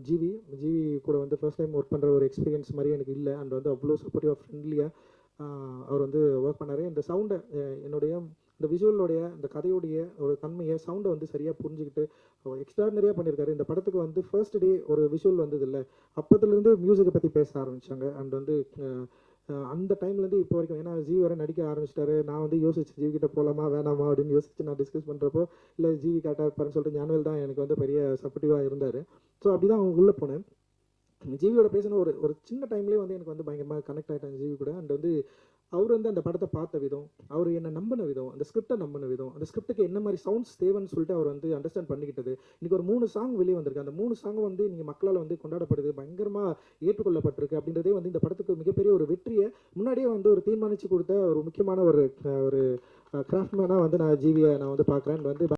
GV GV கூட வந்து first time work பண்ணுற ஒரு எக்ஸ்பீரியன்ஸ் மாதிரி எனக்கு இல்லை. அண்ட் வந்து அவ்வளோ சப்போர்ட்டிவாக ஃப்ரெண்ட்லியாக அவர் வந்து ஒர்க் பண்ணார். இந்த சவுண்டை என்னுடைய இந்த விஷுவலோடைய இந்த கதையோடைய ஒரு தன்மையை சவுண்டை வந்து சரியாக புரிஞ்சுக்கிட்டு எக்ஸ்ட்ராடனரியாக பண்ணியிருக்காரு. இந்த படத்துக்கு வந்து ஃபர்ஸ்ட் டே ஒரு விஷுவல் வந்தது இல்லை, அப்போதுலேருந்து மியூசிக்கை பற்றி பேச ஆரம்பித்தாங்க. அண்ட் வந்து அந்த டைம்லேருந்து இப்போ வரைக்கும், ஏன்னா ஜிவி வேறு நடிக்க ஆரம்பிச்சிட்டாரு. நான் வந்து யோசிச்சு ஜிவி கிட்ட போகலாமா வேணாமா அப்படின்னு யோசிச்சு நான் டிஸ்கஸ் பண்ணுறப்போ, இல்லை ஜிவி கரெக்டாக இருப்பாருன்னு சொல்லிட்டு ஞானவேல் தான் எனக்கு வந்து பெரிய சப்போர்ட்டிவாக இருந்தார். ஸோ அப்படி தான் அவங்க உள்ளே போனேன். ஜிவியோட பேசின ஒரு ஒரு சின்ன டைம்லேயே வந்து எனக்கு வந்து பயங்கரமாக கனெக்ட் ஆகிட்டேன் ஜிவி கூட. அண்ட் வந்து அவர் வந்து அந்த படத்தை பார்த்த விதம், அவர் என்னை நம்பின விதம், அந்த ஸ்கிரிப்டை நம்பின விதம், அந்த ஸ்கிரிப்டுக்கு என்ன மாதிரி சவுண்ட்ஸ் தேவைன்னு சொல்லிட்டு அவர் வந்து அண்டர்ஸ்டாண்ட் பண்ணிக்கிட்டது. இன்றைக்கி ஒரு 3 சாங் வெளியே வந்திருக்கு. அந்த 3 சாங்கும் வந்து நீங்கள் மக்களால் வந்து கொண்டாடப்படுது, பயங்கரமாக ஏற்றுக்கொள்ளப்பட்டிருக்கு. அப்படின்றதே வந்து இந்த படத்துக்கு மிகப்பெரிய ஒரு வெற்றியை முன்னாடியே வந்து ஒரு தீர்மானித்து கொடுத்த ஒரு முக்கியமான ஒரு ஒரு கிராஃப்ட்மேனாக வந்து நான் ஜிவியை நான் வந்து பார்க்குறேன். வந்து